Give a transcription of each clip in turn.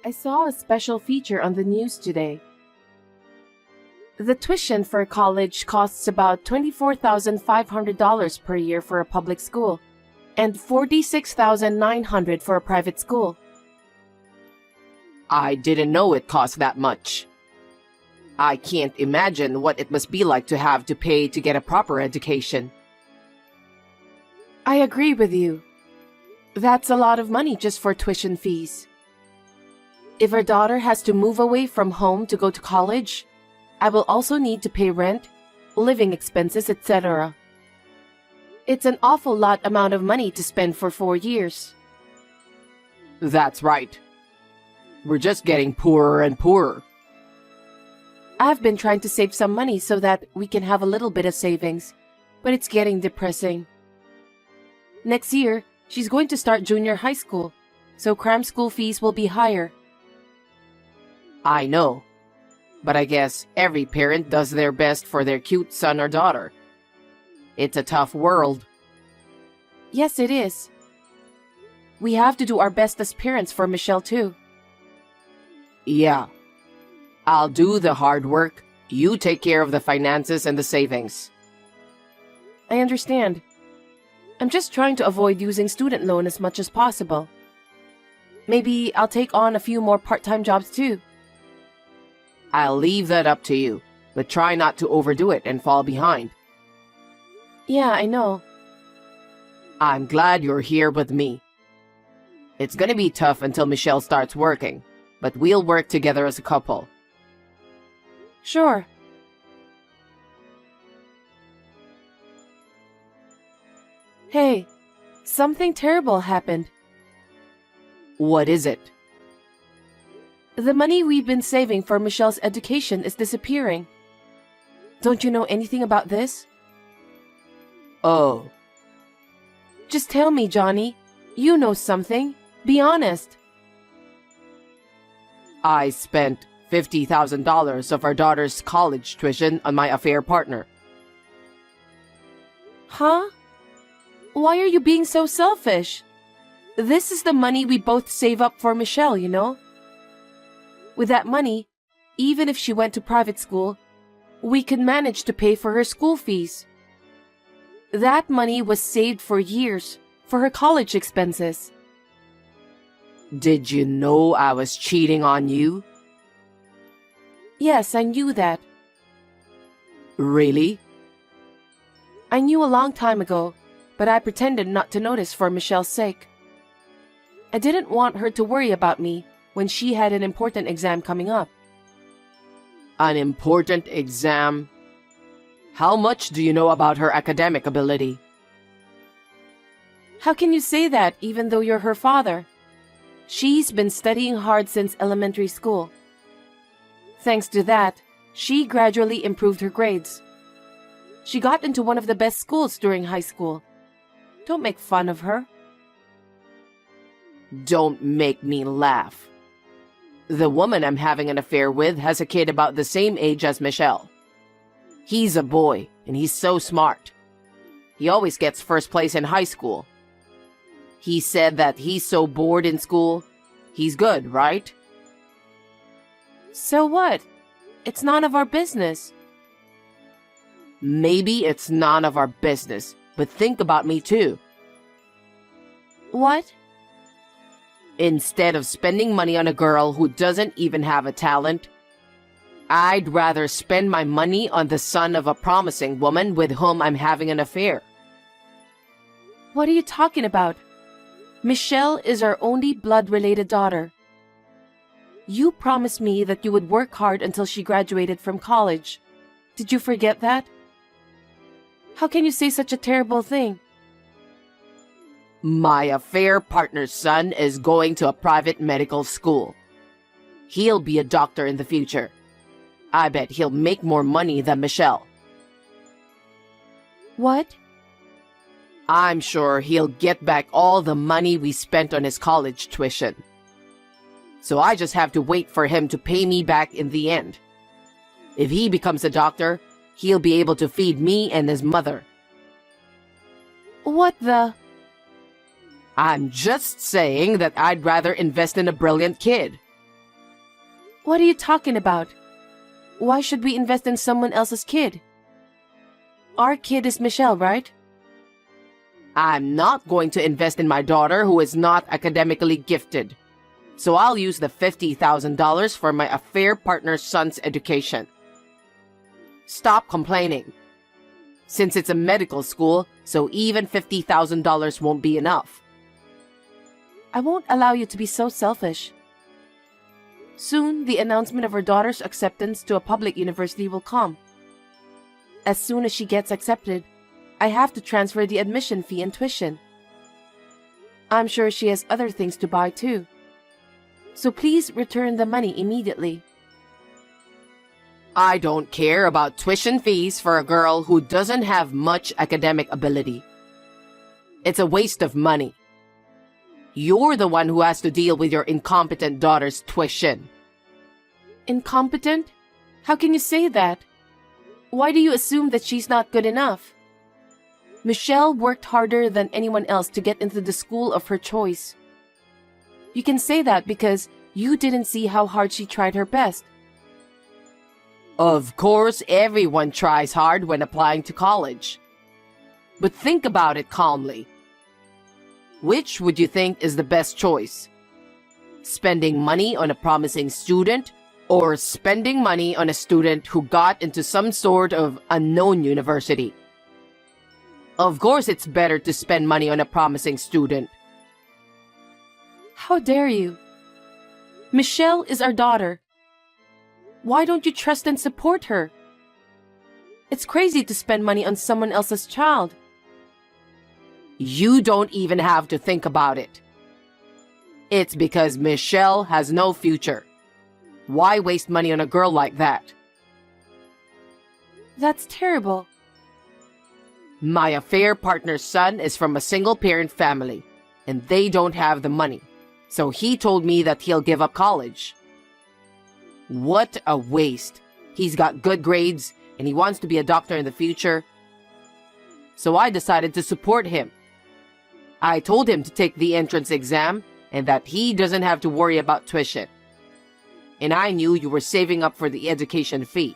I saw a special feature on the news today. The tuition for college costs about $24,500 per year for a public school and $46,900 for a private school. I didn't know it cost that much. I can't imagine what it must be like to have to pay to get a proper education. I agree with you. That's a lot of money just for tuition fees. If our daughter has to move away from home to go to college, I will also need to pay rent, living expenses, etc. It's an awful lot amount of money to spend for 4 years. That's right. We're just getting poorer and poorer. I've been trying to save some money so that we can have a little bit of savings, but it's getting depressing. Next year, she's going to start junior high school, so cram school fees will be higher. I know, but I guess every parent does their best for their cute son or daughter. It's a tough world. Yes, it is. We have to do our best as parents for Michelle, too. Yeah. I'll do the hard work. You take care of the finances and the savings. I understand. I'm just trying to avoid using student loan as much as possible. Maybe I'll take on a few more part-time jobs, too. I'll leave that up to you, but try not to overdo it and fall behind. Yeah, I know. I'm glad you're here with me. It's gonna be tough until Michelle starts working, but we'll work together as a couple. Sure. Hey, something terrible happened. What is it? The money we've been saving for Michelle's education is disappearing. Don't you know anything about this? Oh. Just tell me, Johnny. You know something. Be honest. I spent $50,000 of our daughter's college tuition on my affair partner. Huh? Why are you being so selfish? This is the money we both save up for Michelle, you know? With that money, even if she went to private school, we could manage to pay for her school fees. That money was saved for years for her college expenses. Did you know I was cheating on you? Yes, I knew that. Really? I knew a long time ago, but I pretended not to notice for Michelle's sake. I didn't want her to worry about me when she had an important exam coming up. An important exam? How much do you know about her academic ability? How can you say that even though you're her father? She's been studying hard since elementary school. Thanks to that, she gradually improved her grades. She got into one of the best schools during high school. Don't make fun of her. Don't make me laugh. The woman I'm having an affair with has a kid about the same age as Michelle. He's a boy, and he's so smart. He always gets first place in high school. He said that he's so bored in school. He's good, right? So what? It's none of our business. Maybe it's none of our business, but think about me too. What? Instead of spending money on a girl who doesn't even have a talent, I'd rather spend my money on the son of a promising woman with whom I'm having an affair. What are you talking about? Michelle is our only blood-related daughter. You promised me that you would work hard until she graduated from college. Did you forget that? How can you say such a terrible thing? My affair partner's son is going to a private medical school. He'll be a doctor in the future. I bet he'll make more money than Michelle. What? I'm sure he'll get back all the money we spent on his college tuition. So I just have to wait for him to pay me back in the end. If he becomes a doctor, he'll be able to feed me and his mother. What the? I'm just saying that I'd rather invest in a brilliant kid. What are you talking about? Why should we invest in someone else's kid? Our kid is Michelle, right? I'm not going to invest in my daughter who is not academically gifted. So I'll use the $50,000 for my affair partner's son's education. Stop complaining. Since it's a medical school, so even $50,000 won't be enough. I won't allow you to be so selfish. Soon, the announcement of her daughter's acceptance to a public university will come. As soon as she gets accepted, I have to transfer the admission fee and tuition. I'm sure she has other things to buy too. So please return the money immediately. I don't care about tuition fees for a girl who doesn't have much academic ability. It's a waste of money. You're the one who has to deal with your incompetent daughter's tuition. Incompetent? How can you say that? Why do you assume that she's not good enough? Michelle worked harder than anyone else to get into the school of her choice. You can say that because you didn't see how hard she tried her best. Of course, everyone tries hard when applying to college. But think about it calmly. Which would you think is the best choice? Spending money on a promising student or spending money on a student who got into some sort of unknown university? Of course, it's better to spend money on a promising student. How dare you? Michelle is our daughter. Why don't you trust and support her? It's crazy to spend money on someone else's child. You don't even have to think about it. It's because Michelle has no future. Why waste money on a girl like that? That's terrible. My affair partner's son is from a single-parent family, and they don't have the money. So he told me that he'll give up college. What a waste. He's got good grades, and he wants to be a doctor in the future. So I decided to support him. I told him to take the entrance exam and that he doesn't have to worry about tuition. And I knew you were saving up for the education fee.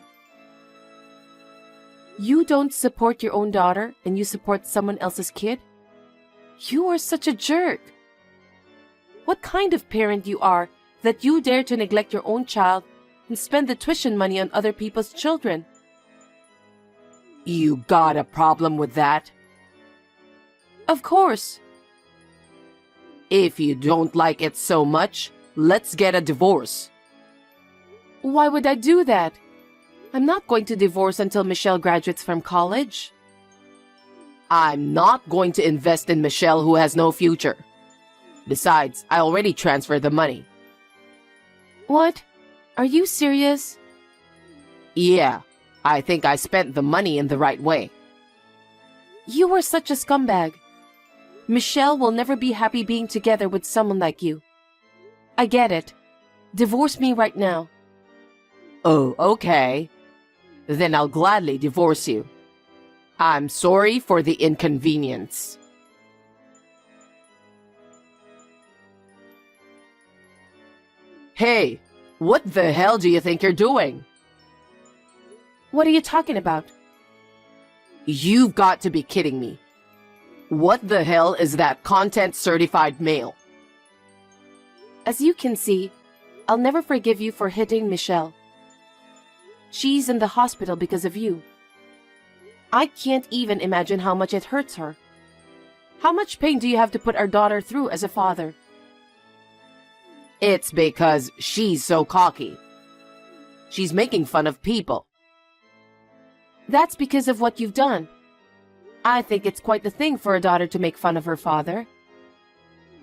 You don't support your own daughter and you support someone else's kid? You are such a jerk. What kind of parent you are that you dare to neglect your own child and spend the tuition money on other people's children? You got a problem with that? Of course. If you don't like it so much, let's get a divorce. Why would I do that? I'm not going to divorce until Michelle graduates from college. I'm not going to invest in Michelle who has no future. Besides, I already transferred the money. What? Are you serious? Yeah, I think I spent the money in the right way. You are such a scumbag. Michelle will never be happy being together with someone like you. I get it. Divorce me right now. Oh, okay. Then I'll gladly divorce you. I'm sorry for the inconvenience. Hey, what the hell do you think you're doing? What are you talking about? You've got to be kidding me. What the hell is that content certified mail? As you can see, I'll never forgive you for hitting Michelle. She's in the hospital because of you. I can't even imagine how much it hurts her. How much pain do you have to put our daughter through as a father? It's because she's so cocky. She's making fun of people. That's because of what you've done. I think it's quite the thing for a daughter to make fun of her father.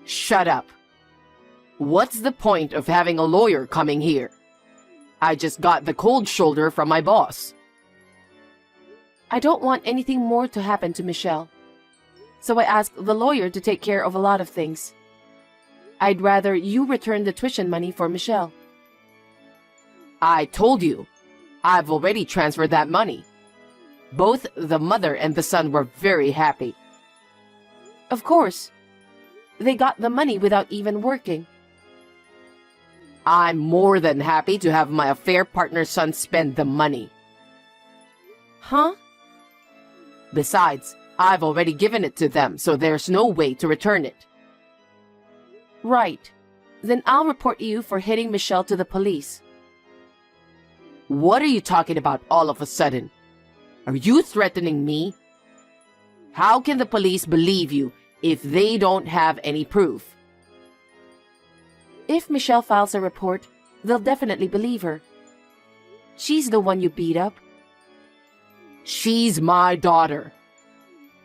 Shut up. What's the point of having a lawyer coming here? I just got the cold shoulder from my boss. I don't want anything more to happen to Michelle. So I asked the lawyer to take care of a lot of things. I'd rather you return the tuition money for Michelle. I told you, I've already transferred that money. Both the mother and the son were very happy. Of course. They got the money without even working. I'm more than happy to have my affair partner's son spend the money. Huh? Besides, I've already given it to them, so there's no way to return it. Right. Then I'll report you for hitting Michelle to the police. What are you talking about all of a sudden? Are you threatening me? How can the police believe you if they don't have any proof? If Michelle files a report, they'll definitely believe her. She's the one you beat up. She's my daughter.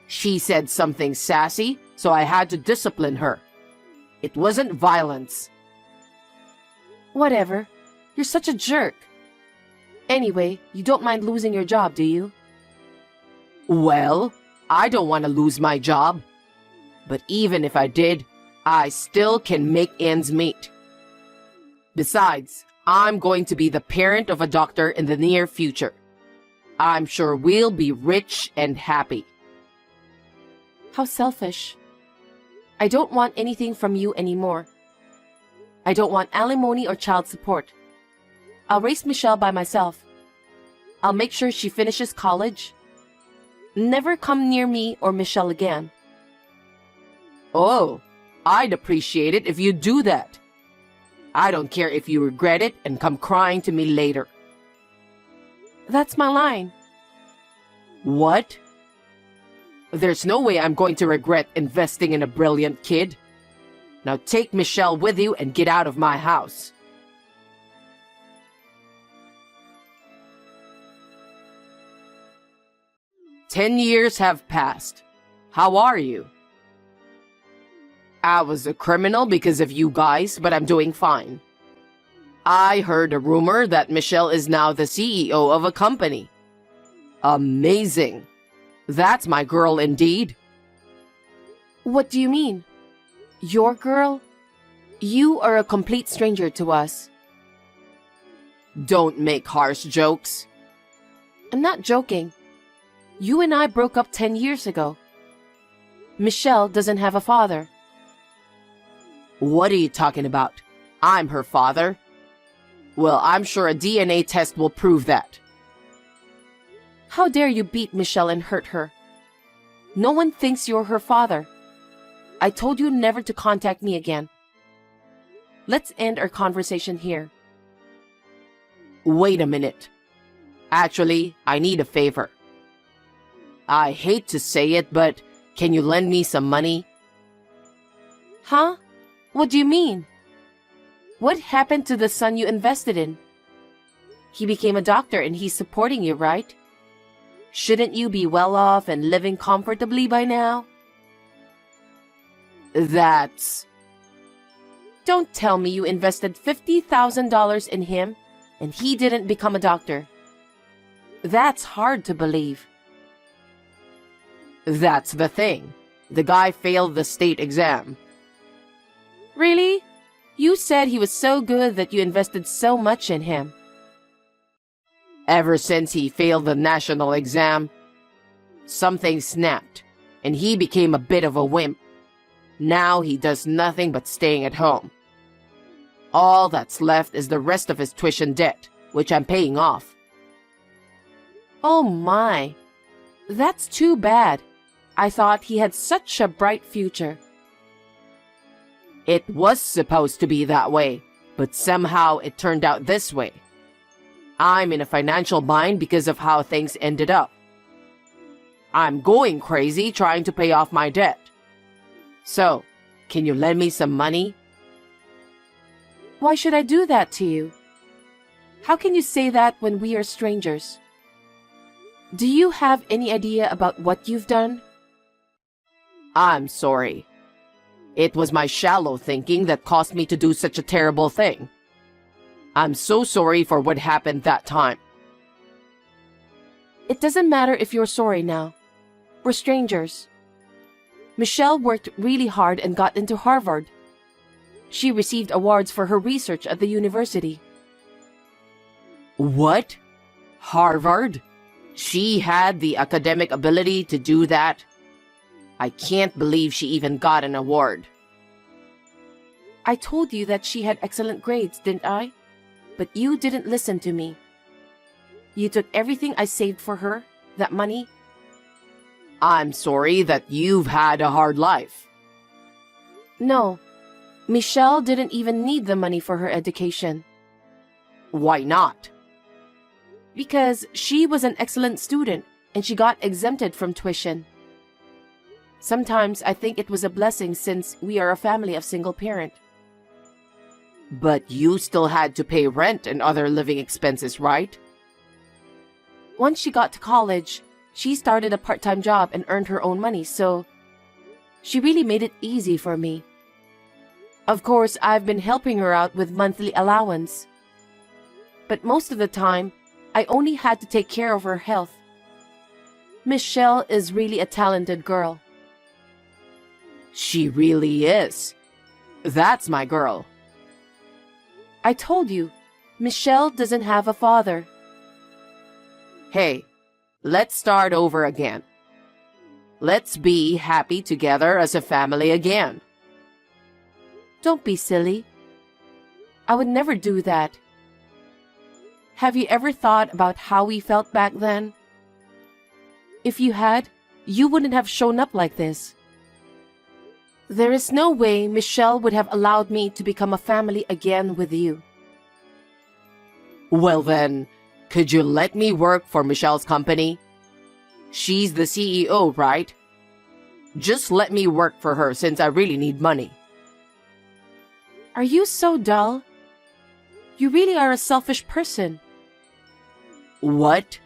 She said something sassy, so I had to discipline her. It wasn't violence. Whatever. You're such a jerk. Anyway, you don't mind losing your job, do you? Well, I don't want to lose my job. But even if I did, I still can make ends meet. Besides, I'm going to be the parent of a doctor in the near future. I'm sure we'll be rich and happy. How selfish. I don't want anything from you anymore. I don't want alimony or child support. I'll raise Michelle by myself. I'll make sure she finishes college. Never come near me or Michelle again. Oh, I'd appreciate it if you do that. I don't care if you regret it and come crying to me later. That's my line. What? There's no way I'm going to regret investing in a brilliant kid. Now take Michelle with you and get out of my house. "10 years have passed. How are you?" "I was a criminal because of you guys, but I'm doing fine. I heard a rumor that Michelle is now the CEO of a company. Amazing. That's my girl indeed." What do you mean? Your girl? You are a complete stranger to us. Don't make harsh jokes. I'm not joking. You and I broke up 10 years ago. Michelle doesn't have a father. What are you talking about? I'm her father. Well, I'm sure a DNA test will prove that. How dare you beat Michelle and hurt her? No one thinks you're her father. I told you never to contact me again. Let's end our conversation here. Wait a minute. Actually, I need a favor. I hate to say it, but can you lend me some money? Huh? What do you mean? What happened to the son you invested in? He became a doctor and he's supporting you, right? Shouldn't you be well off and living comfortably by now? That's... Don't tell me you invested $50,000 in him and he didn't become a doctor. That's hard to believe. That's the thing. The guy failed the state exam. Really? You said he was so good that you invested so much in him. Ever since he failed the national exam, something snapped, and he became a bit of a wimp. Now he does nothing but staying at home. All that's left is the rest of his tuition debt, which I'm paying off. Oh my. That's too bad. I thought he had such a bright future. It was supposed to be that way, but somehow it turned out this way. I'm in a financial bind because of how things ended up. I'm going crazy trying to pay off my debt. So, can you lend me some money? Why should I do that to you? How can you say that when we are strangers? Do you have any idea about what you've done? I'm sorry. It was my shallow thinking that caused me to do such a terrible thing. I'm so sorry for what happened that time. It doesn't matter if you're sorry now. We're strangers. Michelle worked really hard and got into Harvard. She received awards for her research at the university. What? Harvard? She had the academic ability to do that? I can't believe she even got an award. I told you that she had excellent grades, didn't I? But you didn't listen to me. You took everything I saved for her, that money. I'm sorry that you've had a hard life. No, Michelle didn't even need the money for her education. Why not? Because she was an excellent student and she got exempted from tuition. Sometimes I think it was a blessing since we are a family of single parent. But you still had to pay rent and other living expenses, right? Once she got to college, she started a part-time job and earned her own money, so she really made it easy for me. Of course, I've been helping her out with monthly allowance. But most of the time, I only had to take care of her health. Michelle is really a talented girl. She really is. That's my girl. I told you, Michelle doesn't have a father. Hey, let's start over again. Let's be happy together as a family again. Don't be silly. I would never do that. Have you ever thought about how we felt back then? If you had, you wouldn't have shown up like this. There is no way Michelle would have allowed me to become a family again with you. Well then, could you let me work for Michelle's company? She's the CEO, right? Just let me work for her since I really need money. Are you so dull? You really are a selfish person. What?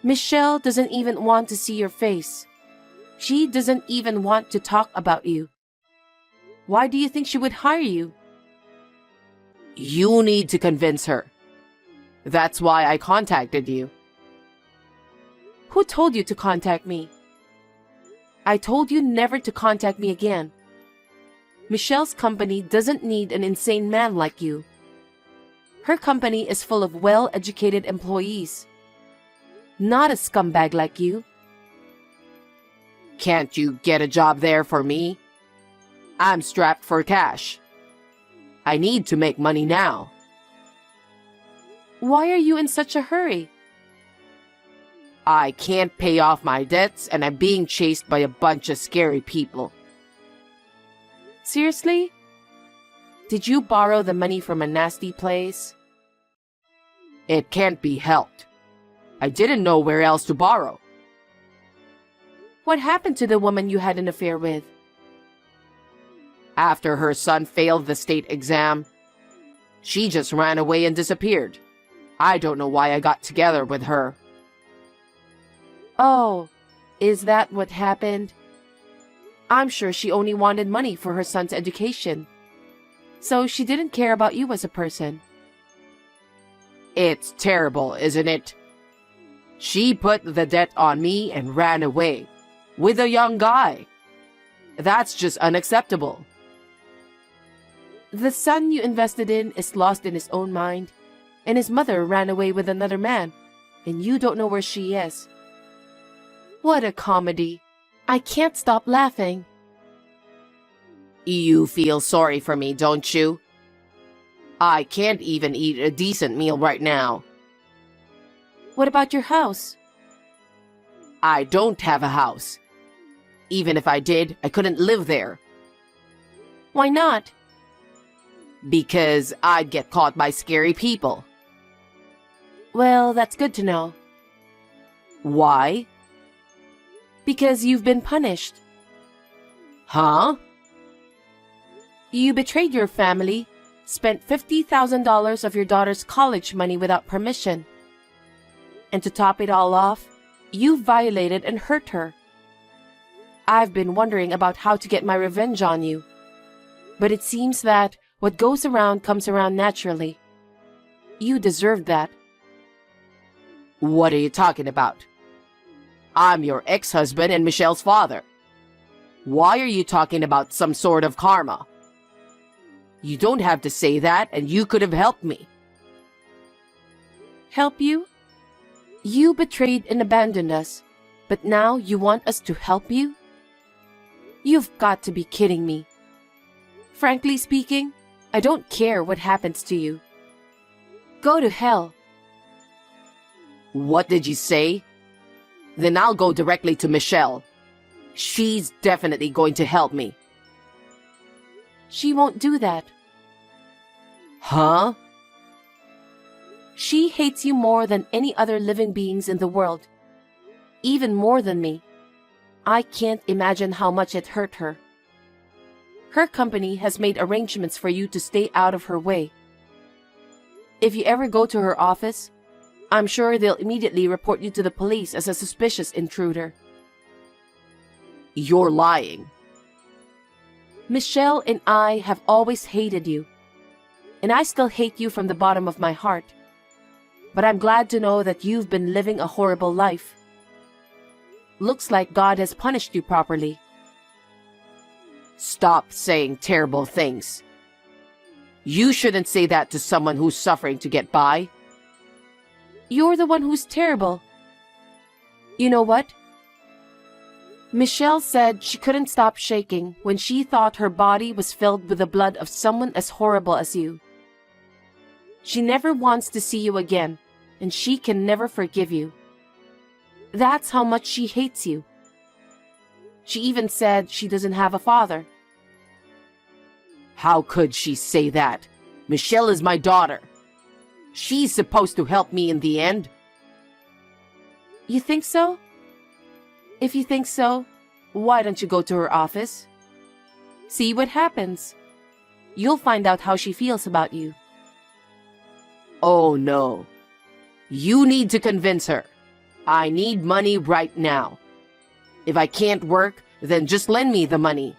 Michelle doesn't even want to see your face. She doesn't even want to talk about you. Why do you think she would hire you? You need to convince her. That's why I contacted you. Who told you to contact me? I told you never to contact me again. Michelle's company doesn't need an insane man like you. Her company is full of well-educated employees. Not a scumbag like you. Can't you get a job there for me? I'm strapped for cash. I need to make money now. Why are you in such a hurry? I can't pay off my debts and I'm being chased by a bunch of scary people. Seriously? Did you borrow the money from a nasty place? It can't be helped. I didn't know where else to borrow. What happened to the woman you had an affair with? After her son failed the state exam, she just ran away and disappeared. I don't know why I got together with her. Oh, is that what happened? I'm sure she only wanted money for her son's education. So she didn't care about you as a person. It's terrible, isn't it? She put the debt on me and ran away. With a young guy. That's just unacceptable. The son you invested in is lost in his own mind, and his mother ran away with another man, and you don't know where she is. What a comedy. I can't stop laughing. You feel sorry for me, don't you? I can't even eat a decent meal right now. What about your house? I don't have a house. Even if I did, I couldn't live there. Why not? Because I'd get caught by scary people. Well, that's good to know. Why? Because you've been punished. Huh? You betrayed your family, spent $50,000 of your daughter's college money without permission. And to top it all off, you violated and hurt her. I've been wondering about how to get my revenge on you. But it seems that what goes around comes around naturally. You deserved that. What are you talking about? I'm your ex-husband and Michelle's father. Why are you talking about some sort of karma? You don't have to say that, and you could have helped me. Help you? You betrayed and abandoned us, but now you want us to help you? You've got to be kidding me. Frankly speaking, I don't care what happens to you. Go to hell. What did you say? Then I'll go directly to Michelle. She's definitely going to help me. She won't do that. Huh? She hates you more than any other living beings in the world. Even more than me. I can't imagine how much it hurt her. Her company has made arrangements for you to stay out of her way. If you ever go to her office, I'm sure they'll immediately report you to the police as a suspicious intruder. You're lying. Michelle and I have always hated you. And I still hate you from the bottom of my heart. But I'm glad to know that you've been living a horrible life. Looks like God has punished you properly. Stop saying terrible things. You shouldn't say that to someone who's suffering to get by. You're the one who's terrible. You know what? Michelle said she couldn't stop shaking when she thought her body was filled with the blood of someone as horrible as you. She never wants to see you again, and she can never forgive you. That's how much she hates you. She even said she doesn't have a father. How could she say that? Michelle is my daughter. She's supposed to help me in the end. You think so? If you think so, why don't you go to her office? See what happens. You'll find out how she feels about you. Oh no. You need to convince her. I need money right now. If I can't work, then just lend me the money.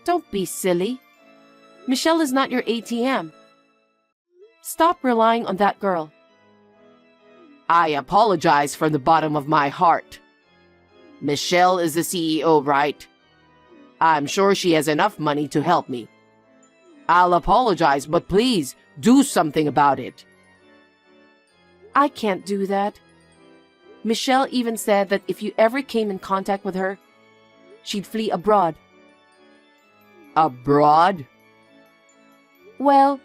Don't be silly. Michelle is not your ATM. Stop relying on that girl. I apologize from the bottom of my heart. Michelle is the CEO, right? I'm sure she has enough money to help me. I'll apologize, but please do something about it. I can't do that. Michelle even said that if you ever came in contact with her, she'd flee abroad. Abroad? Well,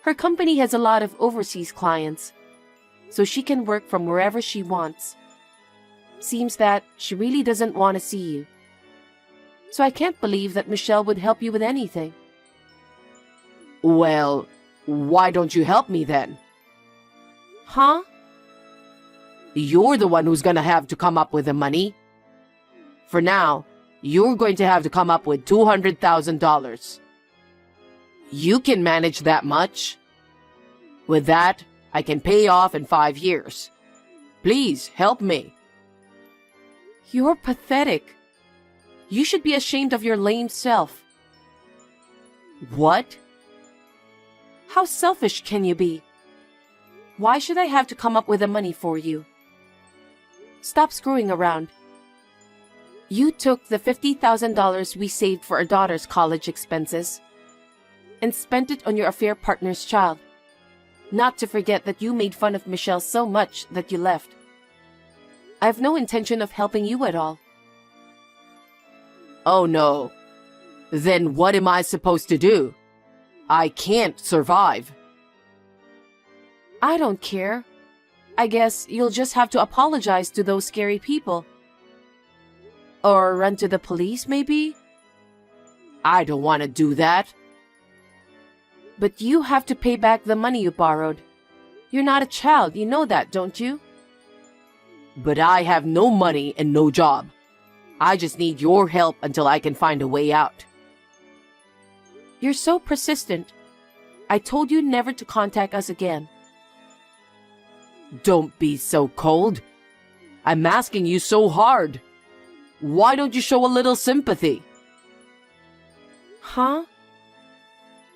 her company has a lot of overseas clients, so she can work from wherever she wants. Seems that she really doesn't want to see you. So I can't believe that Michelle would help you with anything. Well, why don't you help me then? Huh? You're the one who's gonna have to come up with the money. For now, you're going to have to come up with $200,000. You can manage that much. With that, I can pay off in 5 years. Please help me. You're pathetic. You should be ashamed of your lame self. What? How selfish can you be? Why should I have to come up with the money for you? Stop screwing around. You took the $50,000 we saved for our daughter's college expenses and spent it on your affair partner's child. Not to forget that you made fun of Michelle so much that you left. I have no intention of helping you at all. Oh no. Then what am I supposed to do? I can't survive. I don't care. I guess you'll just have to apologize to those scary people. Or run to the police, maybe? I don't want to do that. But you have to pay back the money you borrowed. You're not a child, you know that, don't you? But I have no money and no job. I just need your help until I can find a way out. You're so persistent. I told you never to contact us again. Don't be so cold. I'm asking you so hard. Why don't you show a little sympathy? Huh?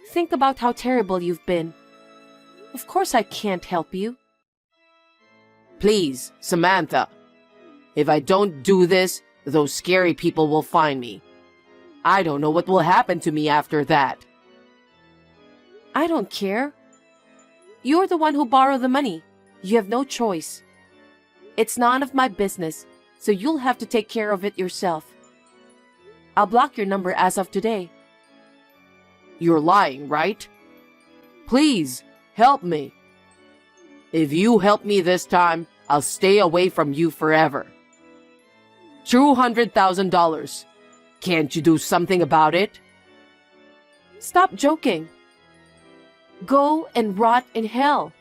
Think about how terrible you've been. Of course I can't help you. Please, Samantha. If I don't do this, those scary people will find me. I don't know what will happen to me after that. I don't care. You're the one who borrowed the money. You have no choice. It's none of my business, so you'll have to take care of it yourself. I'll block your number as of today. You're lying, right? Please, help me. If you help me this time, I'll stay away from you forever. $200,000. Can't you do something about it? Stop joking. Go and rot in hell.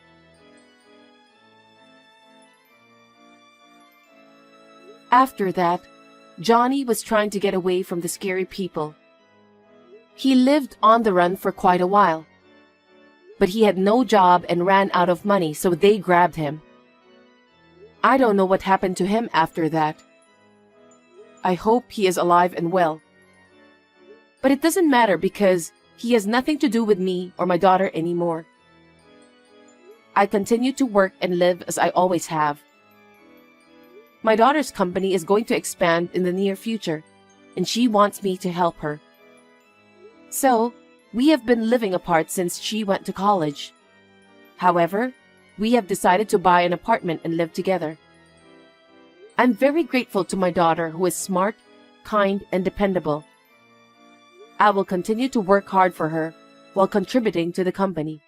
After that, Johnny was trying to get away from the scary people. He lived on the run for quite a while. But he had no job and ran out of money, so they grabbed him. I don't know what happened to him after that. I hope he is alive and well. But it doesn't matter because he has nothing to do with me or my daughter anymore. I continue to work and live as I always have. My daughter's company is going to expand in the near future, and she wants me to help her. So, we have been living apart since she went to college. However, we have decided to buy an apartment and live together. I'm very grateful to my daughter who is smart, kind, and dependable. I will continue to work hard for her while contributing to the company.